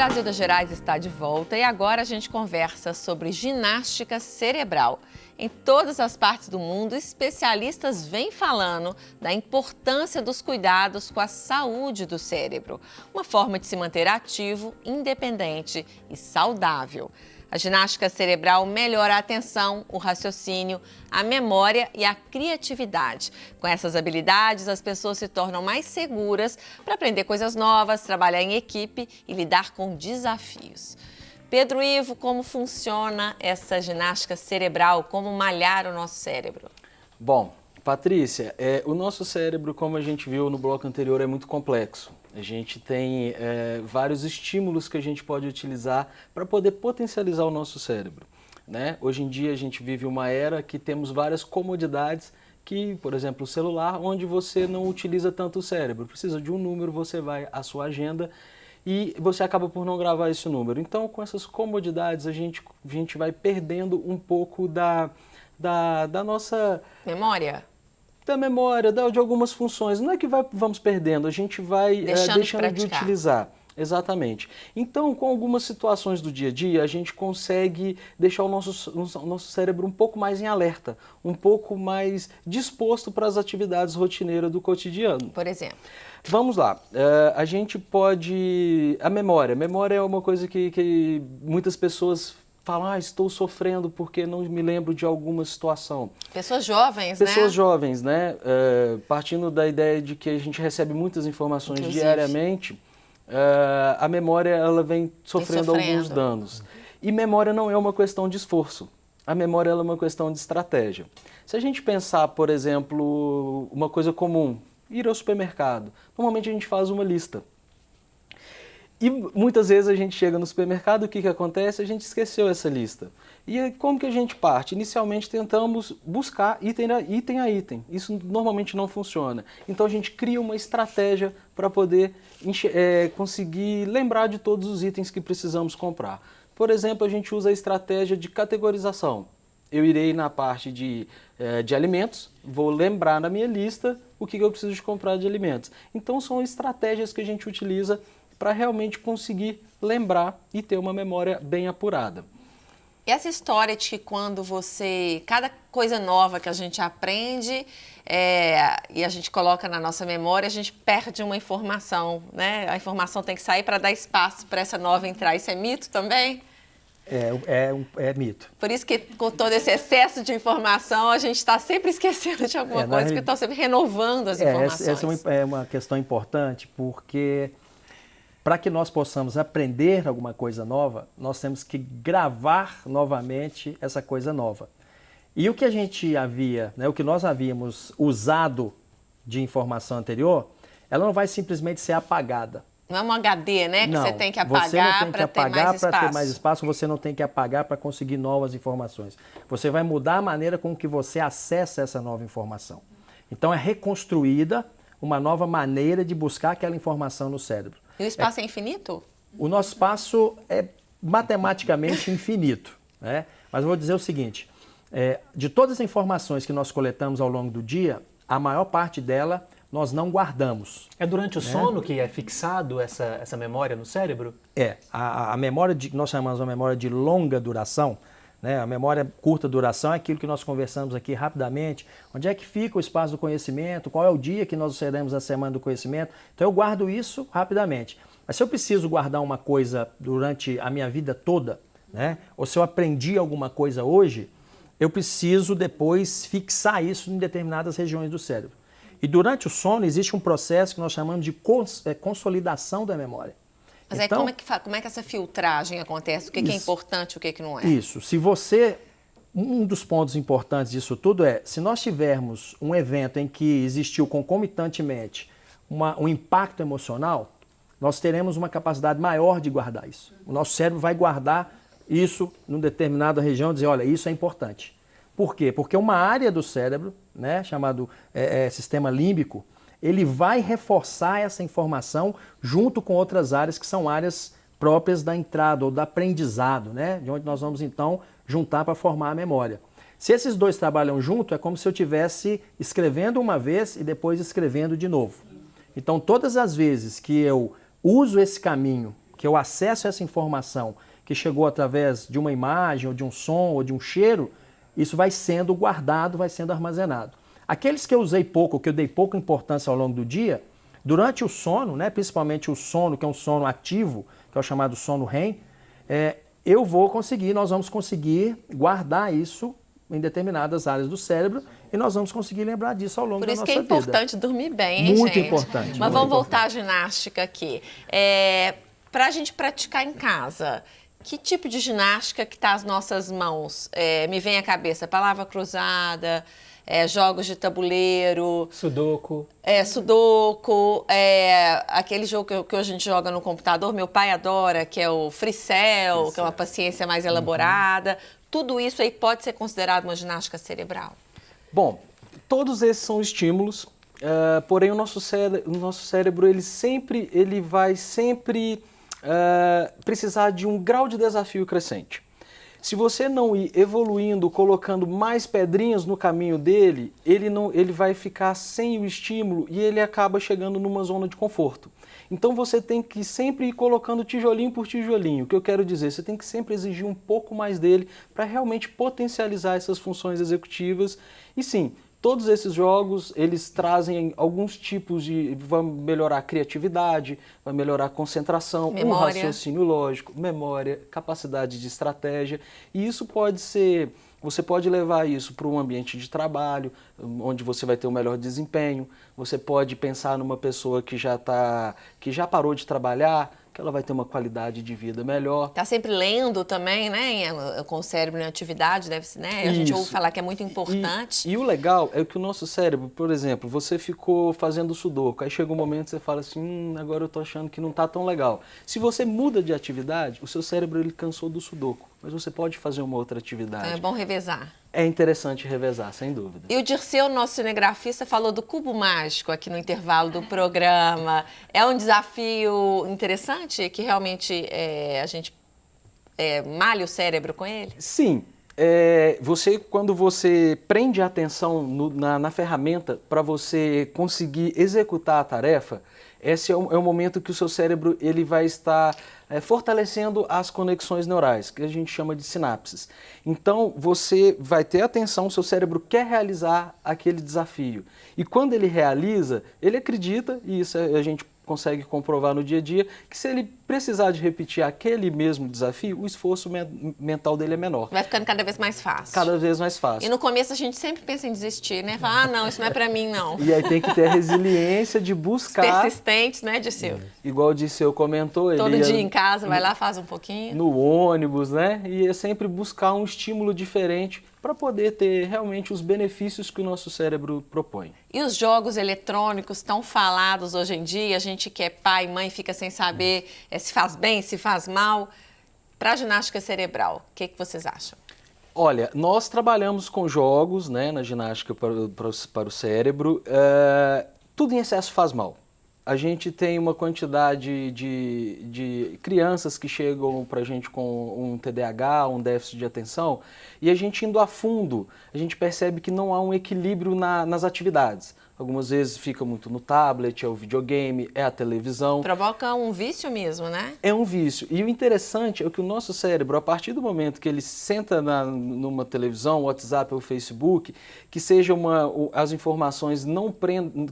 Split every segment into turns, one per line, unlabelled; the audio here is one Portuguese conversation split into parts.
Brasil das Gerais está de volta e agora a gente conversa sobre ginástica cerebral. Em todas as partes do mundo, especialistas vêm falando da importância dos cuidados com a saúde do cérebro, uma forma de se manter ativo, independente e saudável. A ginástica cerebral melhora a atenção, o raciocínio, a memória e a criatividade. Com essas habilidades, as pessoas se tornam mais seguras para aprender coisas novas, trabalhar em equipe e lidar com desafios. Pedro Ivo, como funciona essa ginástica cerebral? Como malhar o nosso cérebro?
Bom, Patrícia, o nosso cérebro, como a gente viu no bloco anterior, é muito complexo. A gente tem vários estímulos que a gente pode utilizar para poder potencializar o nosso cérebro, né? Hoje em dia a gente vive uma era que temos várias comodidades que, por exemplo, o celular, onde você não utiliza tanto o cérebro. Precisa de um número, você vai à sua agenda e você acaba por não gravar esse número. Então, com essas comodidades, a gente vai perdendo um pouco da nossa...
Memória?
Da memória, de algumas funções. Não é que vamos perdendo, a gente vai deixando de utilizar. Exatamente. Então, com algumas situações do dia a dia, a gente consegue deixar o nosso cérebro um pouco mais em alerta, um pouco mais disposto para as atividades rotineiras do cotidiano.
Por exemplo?
Vamos lá. A gente pode... A memória. Memória é uma coisa que muitas pessoas falam, estou sofrendo porque não me lembro de alguma situação.
Pessoas jovens, né?
Pessoas jovens, né? Partindo da ideia de que a gente recebe muitas informações diariamente, a memória ela vem sofrendo alguns danos. E memória não é uma questão de esforço. A memória ela é uma questão de estratégia. Se a gente pensar, por exemplo, uma coisa comum, ir ao supermercado. Normalmente a gente faz uma lista. E muitas vezes a gente chega no supermercado, o que acontece? A gente esqueceu essa lista. E aí, como que a gente parte? Inicialmente tentamos buscar item a item. Isso normalmente não funciona. Então a gente cria uma estratégia para poder conseguir lembrar de todos os itens que precisamos comprar. Por exemplo, a gente usa a estratégia de categorização. Eu irei na parte de alimentos, vou lembrar na minha lista o que eu preciso de comprar de alimentos. Então são estratégias que a gente utiliza para realmente conseguir lembrar e ter uma memória bem apurada.
E essa história de que quando cada coisa nova que a gente aprende e a gente coloca na nossa memória, a gente perde uma informação, né? A informação tem que sair para dar espaço para essa nova entrar. Isso é mito também?
É mito.
Por isso que com todo esse excesso de informação, a gente está sempre esquecendo de alguma coisa, porque está sempre renovando as informações.
Essa é uma questão importante, porque para que nós possamos aprender alguma coisa nova, nós temos que gravar novamente essa coisa nova. E o que a gente o que nós havíamos usado de informação anterior, ela não vai simplesmente ser apagada.
Não é um HD, né? Que
não,
você tem que apagar para ter mais espaço.
Para ter mais espaço, você não tem que apagar para conseguir novas informações. Você vai mudar a maneira com que você acessa essa nova informação. Então é reconstruída uma nova maneira de buscar aquela informação no cérebro.
E o espaço é infinito?
O nosso espaço é matematicamente infinito, né? Mas eu vou dizer o seguinte, de todas as informações que nós coletamos ao longo do dia, a maior parte dela nós não guardamos.
É durante o sono que é fixado essa memória no cérebro?
A memória que nós chamamos de memória de longa duração, né? A memória curta duração é aquilo que nós conversamos aqui rapidamente. Onde é que fica o espaço do conhecimento? Qual é o dia que nós seremos a semana do conhecimento? Então eu guardo isso rapidamente. Mas se eu preciso guardar uma coisa durante a minha vida toda, né? Ou se eu aprendi alguma coisa hoje, eu preciso depois fixar isso em determinadas regiões do cérebro. E durante o sono existe um processo que nós chamamos de consolidação da memória.
Mas
então,
aí como é que essa filtragem acontece? O que é importante e o que não é?
Isso. Um dos pontos importantes disso tudo se nós tivermos um evento em que existiu concomitantemente um impacto emocional, nós teremos uma capacidade maior de guardar isso. O nosso cérebro vai guardar isso numa determinada região e dizer, olha, isso é importante. Por quê? Porque uma área do cérebro, né, chamado sistema límbico, ele vai reforçar essa informação junto com outras áreas que são áreas próprias da entrada ou do aprendizado, né, de onde nós vamos então juntar para formar a memória. Se esses dois trabalham junto, é como se eu estivesse escrevendo uma vez e depois escrevendo de novo. Então, todas as vezes que eu uso esse caminho que eu acesso essa informação que chegou através de uma imagem, ou de um som, ou de um cheiro, isso vai sendo guardado, vai sendo armazenado. Aqueles que eu usei pouco, que eu dei pouca importância ao longo do dia, durante o sono, né, principalmente o sono, que é um sono ativo, que é o chamado sono REM, nós vamos conseguir guardar isso em determinadas áreas do cérebro e nós vamos conseguir lembrar disso ao longo da nossa vida.
Por isso que é importante dormir bem, hein,
muito
gente?
Importante.
Mas vamos voltar à ginástica aqui. Para a gente praticar em casa, que tipo de ginástica que está às nossas mãos? Me vem à cabeça palavra cruzada, jogos de tabuleiro.
Sudoku.
Sudoku, aquele jogo que a gente joga no computador, meu pai adora, que é o Freecell, que é uma paciência mais elaborada. Tudo isso aí pode ser considerado uma ginástica cerebral?
Bom, todos esses são estímulos, porém o nosso cérebro ele vai sempre precisar de um grau de desafio crescente. Se você não ir evoluindo, colocando mais pedrinhas no caminho dele, ele vai ficar sem o estímulo e ele acaba chegando numa zona de conforto. Então você tem que sempre ir colocando tijolinho por tijolinho. O que eu quero dizer, você tem que sempre exigir um pouco mais dele para realmente potencializar essas funções executivas. E sim, todos esses jogos, eles trazem alguns tipos vão melhorar a criatividade, vai melhorar a concentração, o raciocínio lógico, memória, capacidade de estratégia. E isso pode ser, você pode levar isso para um ambiente de trabalho, onde você vai ter um melhor desempenho. Você pode pensar numa pessoa que já parou de trabalhar, que ela vai ter uma qualidade de vida melhor.
Está sempre lendo também, né? Com o cérebro em atividade, né? A gente ouve falar que é muito importante.
E o legal é que o nosso cérebro, por exemplo, você ficou fazendo sudoku, aí chega um momento que você fala assim, agora eu tô achando que não tá tão legal. Se você muda de atividade, o seu cérebro ele cansou do sudoku, mas você pode fazer uma outra atividade.
Então é bom revezar.
É interessante revezar, sem dúvida.
E o Dirceu, nosso cinegrafista, falou do cubo mágico aqui no intervalo do programa. É um desafio interessante que realmente a gente malha o cérebro com ele?
Sim. Quando você prende a atenção na ferramenta para você conseguir executar a tarefa, esse é o momento que o seu cérebro ele vai estar fortalecendo as conexões neurais, que a gente chama de sinapses. Então, você vai ter atenção, o seu cérebro quer realizar aquele desafio. E quando ele realiza, ele acredita, e isso a gente consegue comprovar no dia a dia, que se ele precisar de repetir aquele mesmo desafio, o esforço mental dele é menor.
Vai ficando cada vez mais fácil.
Cada vez mais fácil.
E no começo a gente sempre pensa em desistir, né? Fala, não, isso não é pra mim, não.
E aí tem que ter a resiliência de buscar...
Persistentes, né, Dirceu?
Igual o Dirceu comentou.
Todo dia em casa, vai lá, faz um pouquinho.
No ônibus, né? E é sempre buscar um estímulo diferente para poder ter realmente os benefícios que o nosso cérebro propõe.
E os jogos eletrônicos tão falados hoje em dia, a gente que é pai e mãe fica sem saber se faz bem, se faz mal. Para a ginástica cerebral, o que vocês acham?
Olha, nós trabalhamos com jogos, né, na ginástica para o cérebro. Tudo em excesso faz mal. A gente tem uma quantidade de crianças que chegam para a gente com um TDAH, um déficit de atenção, e a gente indo a fundo, a gente percebe que não há um equilíbrio nas atividades. Algumas vezes fica muito no tablet, é o videogame, é a televisão.
Provoca um vício mesmo, né?
É um vício. E o interessante é que o nosso cérebro, a partir do momento que ele senta numa televisão, WhatsApp ou Facebook, que sejam as informações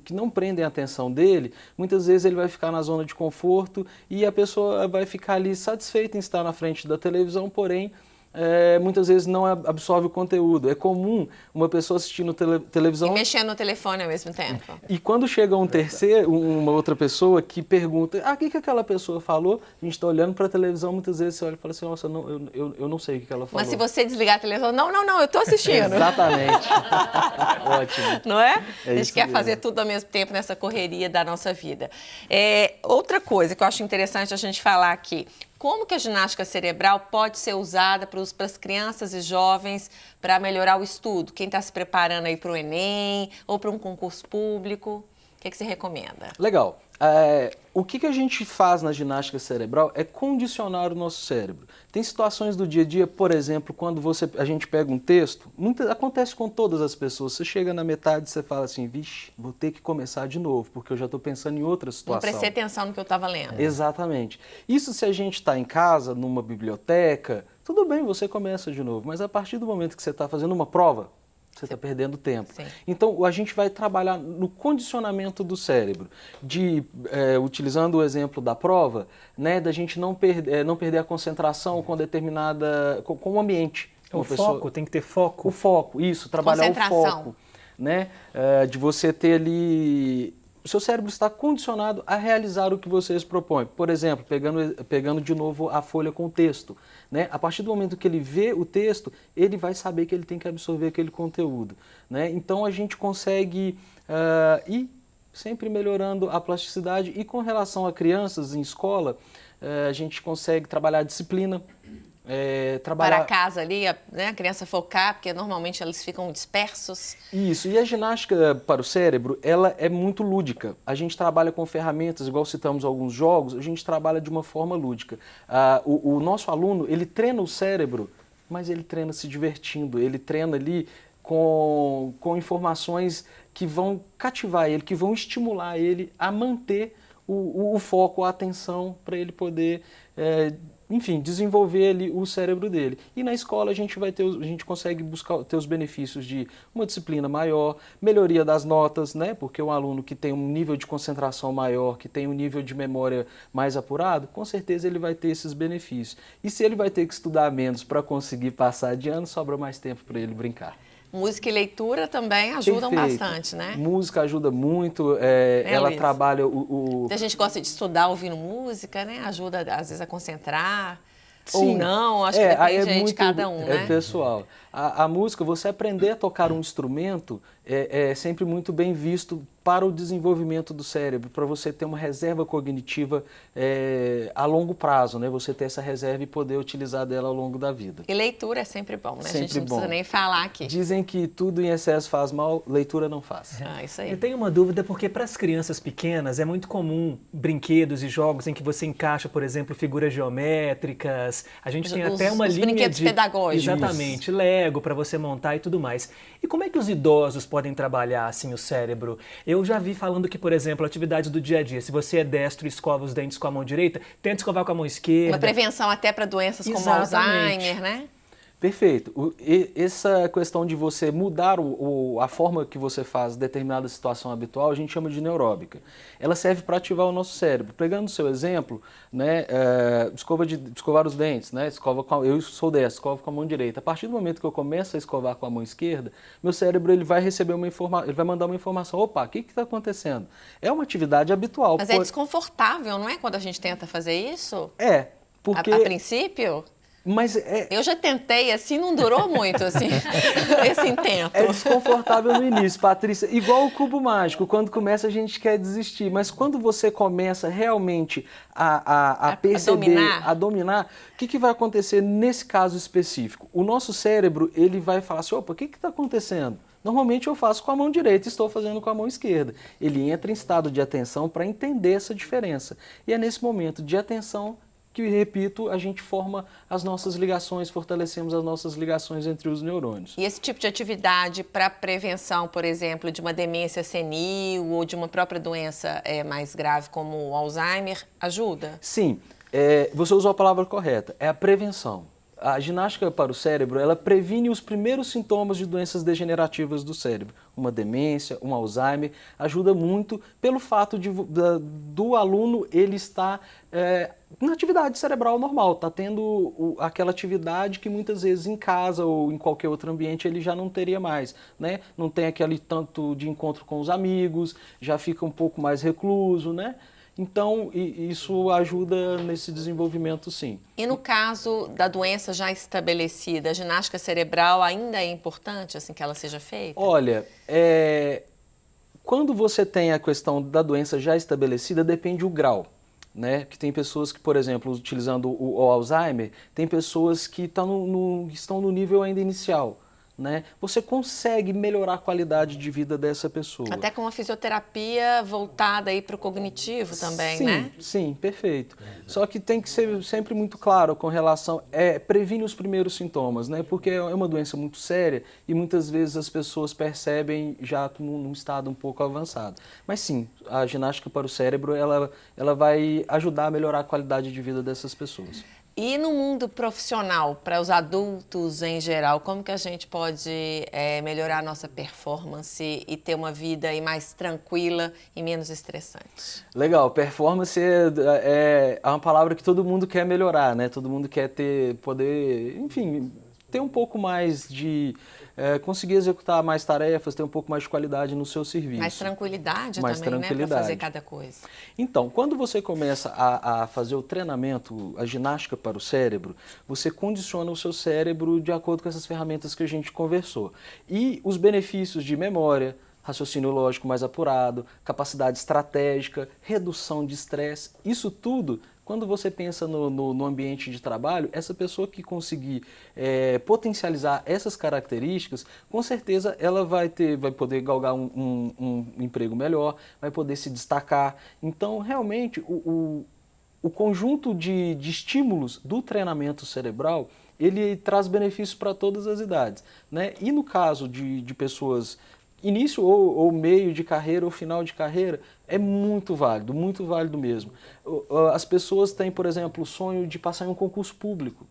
que não prendem a atenção dele, muitas vezes ele vai ficar na zona de conforto e a pessoa vai ficar ali satisfeita em estar na frente da televisão, porém muitas vezes não absorve o conteúdo. É comum uma pessoa assistindo televisão...
E mexendo no telefone ao mesmo tempo.
E quando chega uma outra pessoa que pergunta, o que aquela pessoa falou, a gente está olhando para a televisão, muitas vezes você olha e fala assim, nossa, eu não sei o que ela falou.
Mas se você desligar a televisão, não, eu estou assistindo.
Exatamente. Ótimo.
Não é? A gente quer fazer tudo ao mesmo tempo nessa correria da nossa vida. Outra coisa que eu acho interessante a gente falar aqui, como que a ginástica cerebral pode ser usada para as crianças e jovens para melhorar o estudo? Quem está se preparando aí para o Enem ou para um concurso público? O que você recomenda?
Legal. O que a gente faz na ginástica cerebral é condicionar o nosso cérebro. Tem situações do dia a dia, por exemplo, quando a gente pega um texto, acontece com todas as pessoas, você chega na metade e você fala assim, vixe, vou ter que começar de novo, porque eu já estou pensando em outra situação.
Não prestei atenção no que eu estava lendo.
Exatamente. Isso se a gente está em casa, numa biblioteca, tudo bem, você começa de novo, mas a partir do momento que você está fazendo uma prova, você está perdendo tempo.
Sim.
Então, a gente vai trabalhar no condicionamento do cérebro, utilizando o exemplo da prova, né, da gente não perder a concentração com com o ambiente.
O foco, tem que ter foco.
O foco, isso, trabalhar o foco. Né, de você ter ali... O seu cérebro está condicionado a realizar o que você se propõe. Por exemplo, pegando de novo a folha com o texto. Né? A partir do momento que ele vê o texto, ele vai saber que ele tem que absorver aquele conteúdo. Né? Então a gente consegue ir sempre melhorando a plasticidade. E com relação a crianças em escola, a gente consegue trabalhar a disciplina.
Para casa ali, né, a criança focar, porque normalmente eles ficam dispersos.
Isso, e a ginástica para o cérebro, ela é muito lúdica. A gente trabalha com ferramentas, igual citamos alguns jogos, a gente trabalha de uma forma lúdica. O nosso aluno, ele treina o cérebro, mas ele treina se divertindo, ele treina ali com informações que vão cativar ele, que vão estimular ele a manter o foco, a atenção, para ele poder... enfim, desenvolver ali o cérebro dele. E na escola a gente consegue ter os benefícios de uma disciplina maior, melhoria das notas, né? Porque um aluno que tem um nível de concentração maior, que tem um nível de memória mais apurado, com certeza ele vai ter esses benefícios. E se ele vai ter que estudar menos para conseguir passar de ano, sobra mais tempo para ele brincar.
Música e leitura também ajudam bastante, né?
Música ajuda muito, ela trabalha
A gente gosta de estudar ouvindo música, né? Ajuda, às vezes, a concentrar.
Sim.
Ou não, acho que depende de cada um, né?
É pessoal. A música, você aprender a tocar um instrumento é sempre muito bem visto para o desenvolvimento do cérebro, para você ter uma reserva cognitiva a longo prazo, né? Você ter essa reserva e poder utilizar dela ao longo da vida.
E leitura é sempre bom, né?
Sempre
a gente não precisa nem falar aqui.
Dizem que tudo em excesso faz mal, leitura não faz.
Isso aí.
Eu tenho uma dúvida, porque para as crianças pequenas é muito comum brinquedos e jogos em que você encaixa, por exemplo, figuras geométricas. A gente tem até uma linha
brinquedos pedagógicos.
Exatamente, Lego para você montar e tudo mais. E como é que os idosos podem trabalhar assim o cérebro? Eu já vi falando que, por exemplo, atividades do dia a dia, se você é destro e escova os dentes com a mão direita, tenta escovar com a mão esquerda.
Uma prevenção até para doenças como Alzheimer, né?
Perfeito. Essa questão de você mudar a forma que você faz determinada situação habitual, a gente chama de neuróbica. Ela serve para ativar o nosso cérebro. Pegando o seu exemplo, né, escovar os dentes, né, eu sou destro, escovo com a mão direita. A partir do momento que eu começo a escovar com a mão esquerda, meu cérebro ele vai receber ele vai mandar uma informação. Opa, o que está acontecendo? É uma atividade habitual.
Mas é desconfortável, não é, quando a gente tenta fazer isso?
Porque...
A princípio...
Mas
eu já tentei, assim, não durou muito, assim, esse intento.
É desconfortável no início, Patrícia. Igual o cubo mágico, quando começa a gente quer desistir, mas quando você começa realmente a perceber, a dominar, o que vai acontecer nesse caso específico? O nosso cérebro, ele vai falar assim, opa, o que está acontecendo? Normalmente eu faço com a mão direita e estou fazendo com a mão esquerda. Ele entra em estado de atenção para entender essa diferença. E é nesse momento de atenção que, repito, a gente forma as nossas ligações, fortalecemos as nossas ligações entre os neurônios.
E esse tipo de atividade para prevenção, por exemplo, de uma demência senil ou de uma própria doença mais grave como o Alzheimer, ajuda?
Sim, você usou a palavra correta, é a prevenção. A ginástica para o cérebro, ela previne os primeiros sintomas de doenças degenerativas do cérebro. Uma demência, um Alzheimer, ajuda muito pelo fato do aluno ele estar na atividade cerebral normal, está tendo aquela atividade que muitas vezes em casa ou em qualquer outro ambiente ele já não teria mais, né? Não tem aquele tanto de encontro com os amigos, já fica um pouco mais recluso, né? Então, isso ajuda nesse desenvolvimento, sim.
E no caso da doença já estabelecida, a ginástica cerebral ainda é importante, assim, que ela seja feita?
Olha, quando você tem a questão da doença já estabelecida, depende do grau, né? Que tem pessoas que, por exemplo, utilizando o Alzheimer, tem pessoas que estão no nível ainda inicial, né, você consegue melhorar a qualidade de vida dessa pessoa.
Até com uma fisioterapia voltada aí para o cognitivo também,
sim,
né?
Sim, perfeito. Só que tem que ser sempre muito claro com relação, previne os primeiros sintomas, né, porque é uma doença muito séria e muitas vezes as pessoas percebem já num estado um pouco avançado. Mas sim, a ginástica para o cérebro, ela vai ajudar a melhorar a qualidade de vida dessas pessoas.
E no mundo profissional, para os adultos em geral, como que a gente pode melhorar a nossa performance e ter uma vida aí mais tranquila e menos estressante?
Legal, performance é uma palavra que todo mundo quer melhorar, né? Todo mundo quer poder, enfim, ter um pouco mais de... conseguir executar mais tarefas, ter um pouco mais de qualidade no seu serviço.
Mais tranquilidade também, né? Para fazer cada coisa.
Então, quando você começa a fazer o treinamento, a ginástica para o cérebro, você condiciona o seu cérebro de acordo com essas ferramentas que a gente conversou. E os benefícios de memória, raciocínio lógico mais apurado, capacidade estratégica, redução de estresse, isso tudo... Quando você pensa no ambiente de trabalho, essa pessoa que conseguir potencializar essas características, com certeza ela vai poder galgar um emprego melhor, vai poder se destacar. Então, realmente, o conjunto de estímulos do treinamento cerebral, ele traz benefícios para todas as idades, né? E no caso de pessoas... início ou meio de carreira ou final de carreira, é muito válido mesmo. As pessoas têm, por exemplo, o sonho de passar em um concurso público,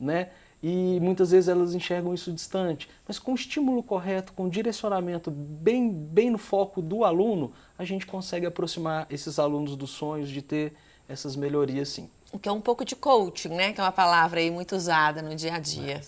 né? E muitas vezes elas enxergam isso distante, mas com o estímulo correto, com o direcionamento bem no foco do aluno, a gente consegue aproximar esses alunos dos sonhos de ter essas melhorias, sim.
Que é um pouco de coaching, né? Que é uma palavra aí muito usada no dia a dia.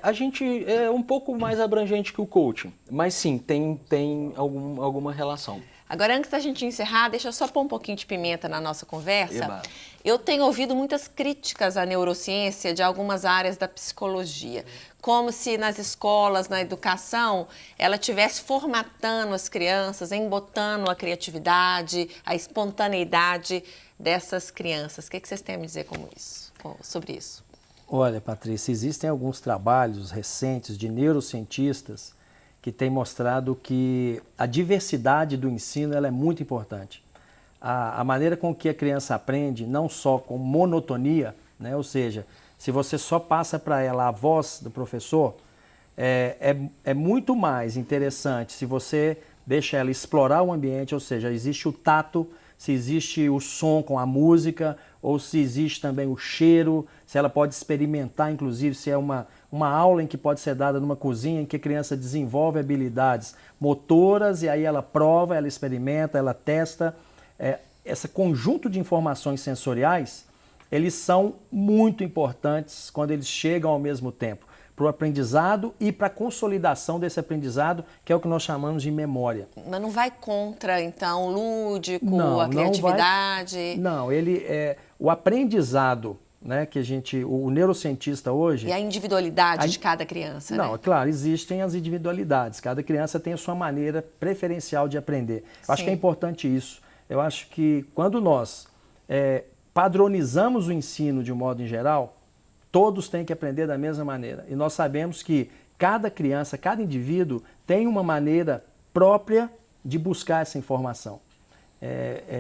A gente é um pouco mais abrangente que o coaching, mas sim, tem alguma relação.
Agora, antes da gente encerrar, deixa eu só pôr um pouquinho de pimenta na nossa conversa.
Eba.
Eu tenho ouvido muitas críticas à neurociência de algumas áreas da psicologia, como se nas escolas, na educação, ela estivesse formatando as crianças, embotando a criatividade, a espontaneidade dessas crianças. O que vocês têm a me dizer sobre isso?
Olha, Patrícia, existem alguns trabalhos recentes de neurocientistas que têm mostrado que a diversidade do ensino ela é muito importante. A maneira com que a criança aprende, não só com monotonia, né? Ou seja, se você só passa para ela a voz do professor, é muito mais interessante se você deixa ela explorar o ambiente, ou seja, existe o tato, se existe o som com a música, ou se existe também o cheiro, se ela pode experimentar, inclusive, se é uma aula em que pode ser dada numa cozinha, em que a criança desenvolve habilidades motoras, e aí ela prova, ela experimenta, ela testa. Esse conjunto de informações sensoriais, eles são muito importantes quando eles chegam ao mesmo tempo, para o aprendizado e para a consolidação desse aprendizado, que é o que nós chamamos de memória.
Mas não vai contra, então, o lúdico, a criatividade?
O aprendizado, né, que o neurocientista hoje...
E a individualidade de cada criança,
Não,
né?
É claro, existem as individualidades, cada criança tem a sua maneira preferencial de aprender. Eu acho que é importante isso. Eu acho que quando nós padronizamos o ensino de um modo em geral, todos têm que aprender da mesma maneira. E nós sabemos que cada criança, cada indivíduo tem uma maneira própria de buscar essa informação.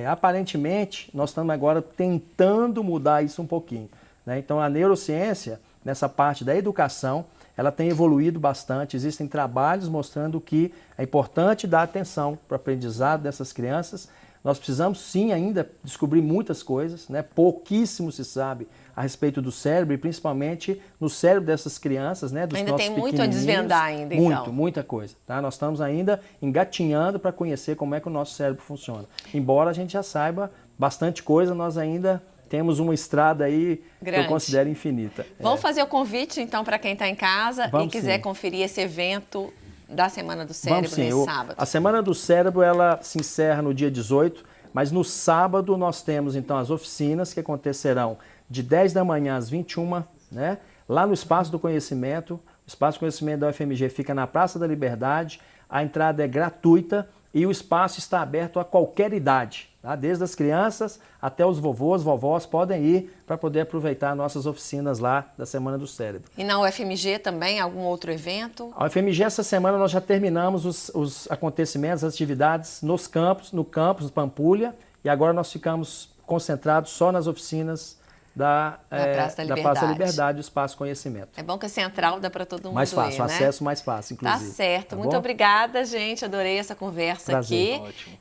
Aparentemente, nós estamos agora tentando mudar isso um pouquinho, né? Então, a neurociência, nessa parte da educação, ela tem evoluído bastante. Existem trabalhos mostrando que é importante dar atenção para o aprendizado dessas crianças. Nós precisamos, sim, ainda descobrir muitas coisas, né? Pouquíssimo se sabe a respeito do cérebro, e principalmente no cérebro dessas crianças, né? Dos
ainda
nossos
tem muito a desvendar ainda, então.
Muita coisa, tá? Nós estamos ainda engatinhando para conhecer como é que o nosso cérebro funciona. Embora a gente já saiba bastante coisa, nós ainda temos uma estrada aí
grande,
que eu considero infinita.
Vamos fazer o convite, então, para quem está em casa e quiser conferir esse evento da Semana do Cérebro nesse sábado. A
Semana do Cérebro, ela se encerra no dia 18, mas no sábado nós temos, então, as oficinas que acontecerão de 10 da manhã às 21, né? Lá no Espaço do Conhecimento. O Espaço do Conhecimento da UFMG fica na Praça da Liberdade. A entrada é gratuita e o espaço está aberto a qualquer idade. Tá? Desde as crianças até os vovôs, vovós podem ir para poder aproveitar nossas oficinas lá da Semana do Cérebro.
E na UFMG também, algum outro evento?
A UFMG, essa semana, nós já terminamos os acontecimentos, as atividades no campus, de Pampulha, e agora nós ficamos concentrados só nas oficinas da Praça da Liberdade e o Espaço Conhecimento.
É bom que a central dá para todo mundo
mais fácil,
ir, né?
acesso mais fácil, inclusive.
Tá certo.
Tá
Muito
bom?
obrigada, gente. Adorei essa conversa
Prazer.
aqui.
Ótimo.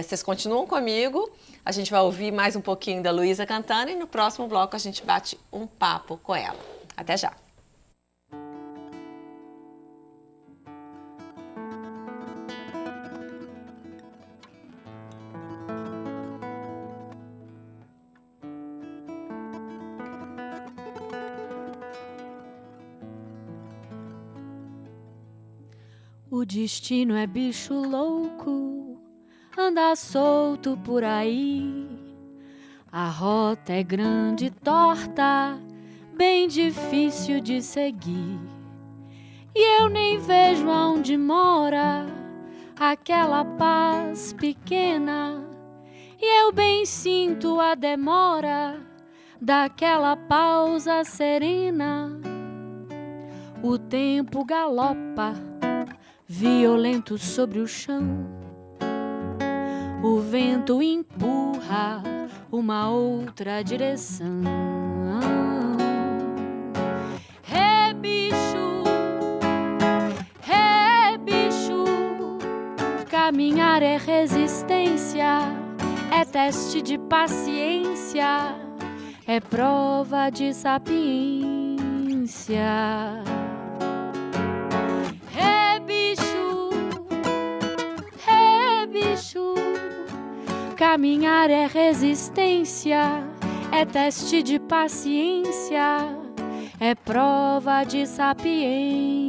Vocês continuam comigo. A gente vai ouvir mais um pouquinho da Luísa cantando e no próximo bloco a gente bate um papo com ela. Até já.
O destino é bicho louco, anda solto por aí. A rota é grande e torta, bem difícil de seguir. E eu nem vejo aonde mora aquela paz pequena. E eu bem sinto a demora daquela pausa serena. O tempo galopa violento sobre o chão, o vento empurra uma outra direção. É bicho, caminhar é resistência, é teste de paciência, é prova de sapiência. Caminhar é resistência, é teste de paciência, é prova de sapiência.